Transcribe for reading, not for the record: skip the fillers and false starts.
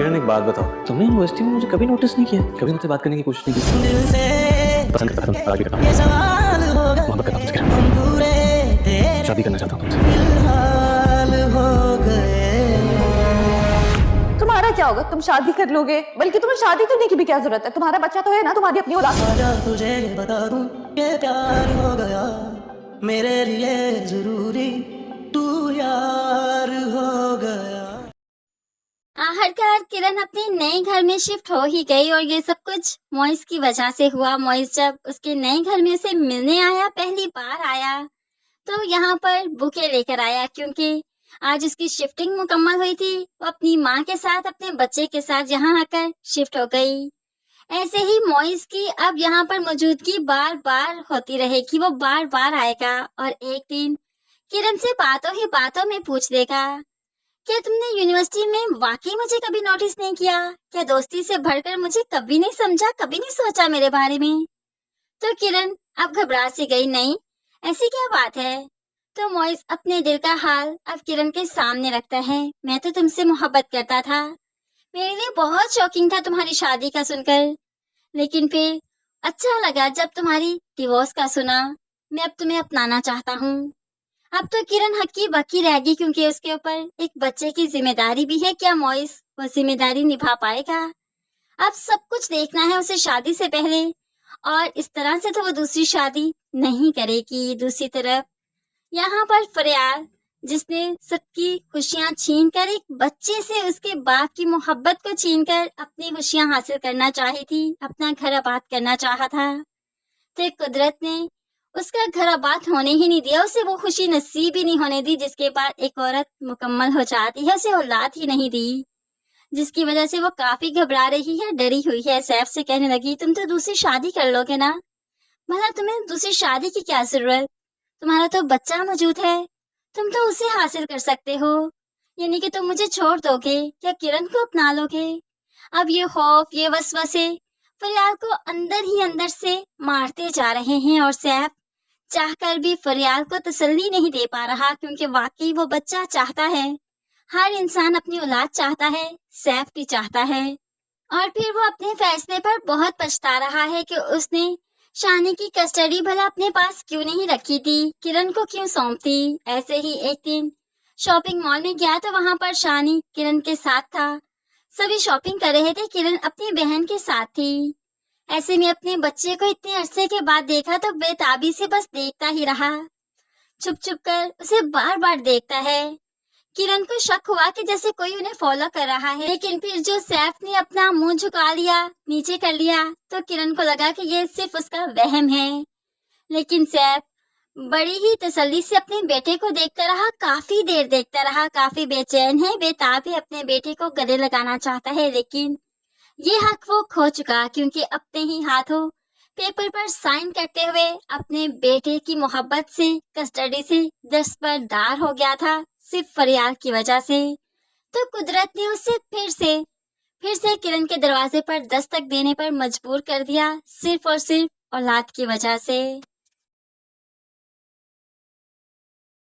किरण एक बात बताओ, तुमने यूनिवर्सिटी में मुझे कभी नोटिस नहीं किया, कभी मुझसे बात करने की कोशिश नहीं की। पसंद करता था, आगे करता हूं, मोहब्बत करता हूं तुमसे, शादी करना चाहता हूं तुमसे। तुम्हारा क्या होगा? तुम शादी कर लोगे, बल्कि तुम्हें शादी करने की भी क्या जरूरत है? तुम्हारा बच्चा तो है ना, तुम्हारी अपनी औलाद। तुझे बता दूं ये प्यार हो गया मेरे लिए जरूरी, तू यार हो गया। आखिरकार किरण अपने नए घर में शिफ्ट हो ही गई और ये सब कुछ मॉइस की वजह से हुआ। मॉइस जब उसके नए घर में उसे मिलने आया, पहली बार आया, तो यहाँ पर बुके लेकर आया क्योंकि आज उसकी शिफ्टिंग मुकम्मल हुई थी। वो अपनी माँ के साथ, अपने बच्चे के साथ यहाँ आकर शिफ्ट हो गई। ऐसे ही मॉइस की अब यहाँ पर मौजूदगी बार बार होती रहेगी, वो बार बार आएगा और एक दिन किरण से बातों ही बातों में पूछ देगा, क्या तुमने यूनिवर्सिटी में वाकई मुझे कभी नोटिस नहीं किया? क्या दोस्ती से भरकर मुझे कभी नहीं समझा, कभी नहीं सोचा मेरे बारे में? तो किरण अब घबरा सी गई, नहीं ऐसी क्या बात है? तो मॉइस अपने दिल का हाल अब किरण के सामने रखता है। मैं तो तुमसे मोहब्बत करता था, मेरे लिए बहुत शॉकिंग था तुम्हारी शादी का सुनकर, लेकिन फिर अच्छा लगा जब तुम्हारी डिवोर्स का सुना। मैं अब तुम्हें अपनाना चाहता हूँ। अब तो किरण हक्की बक्की रहेगी क्योंकि उसके ऊपर एक बच्चे की जिम्मेदारी भी है। क्या मॉइस वो जिम्मेदारी निभा पाएगा? अब सब कुछ देखना है उसे शादी से पहले, और इस तरह से तो वो दूसरी शादी नहीं करेगी। दूसरी तरफ यहाँ पर फरियाल, जिसने सबकी खुशियां छीन कर, एक बच्चे से उसके बाप की मोहब्बत को छीन कर अपनी खुशियां हासिल करना चाही थी, अपना घर आबाद करना चाहा था, तो कुदरत ने उसका घर आबाद होने ही नहीं दिया, उसे वो खुशी नसीब ही नहीं होने दी जिसके बाद एक औरत मुकम्मल हो जाती है। उसे औलाद ही नहीं दी, जिसकी वजह से वो काफी घबरा रही है, डरी हुई है। सैफ से कहने लगी, तुम तो दूसरी शादी कर लोगे ना, मतलब तुम्हें दूसरी शादी की क्या जरूरत? तुम्हारा तो बच्चा मौजूद है, तुम तो उसे हासिल कर सकते हो। यानी कि तुम मुझे छोड़ दोगे, क्या किरण को अपना लोगे? अब ये खौफ, ये वसवसे फरियाल को अंदर ही अंदर से मारते जा रहे हैं और सैफ चाहकर भी फरियाल को तसल्ली नहीं दे पा रहा, क्योंकि वाकई वो बच्चा चाहता है। हर इंसान अपनी औलाद चाहता है, सैफ भी चाहता है। और फिर वो अपने फैसले पर बहुत पछता रहा है कि उसने शानी की कस्टडी भला अपने पास क्यों नहीं रखी थी, किरण को क्यों सौंपती। ऐसे ही एक दिन शॉपिंग मॉल में गया तो वहां पर शानी किरण के साथ था। सभी शॉपिंग कर रहे थे, किरण अपनी बहन के साथ थी। ऐसे में अपने बच्चे को इतने अरसे के बाद देखा तो बेताबी से बस देखता ही रहा, छुप छुप कर उसे बार बार देखता है। किरण को शक हुआ कि जैसे कोई उन्हें फॉलो कर रहा है, लेकिन फिर जो सैफ ने अपना मुंह झुका लिया, नीचे कर लिया, तो किरण को लगा कि ये सिर्फ उसका वहम है। लेकिन सैफ बड़ी ही तसल्ली से अपने बेटे को देखता रहा, काफी देर देखता रहा, काफी बेचैन है, बेताब है, अपने बेटे को गले लगाना चाहता है, लेकिन ये हक वो खो चुका क्योंकि अपने ही हाथों पेपर पर साइन करते हुए अपने बेटे की मोहब्बत से, कस्टडी से दस्तबरदार हो गया था, सिर्फ फरियाल की वजह से। तो कुदरत ने उसे फिर से किरण के दरवाजे पर दस्तक देने पर मजबूर कर दिया, सिर्फ और सिर्फ औलाद की वजह से।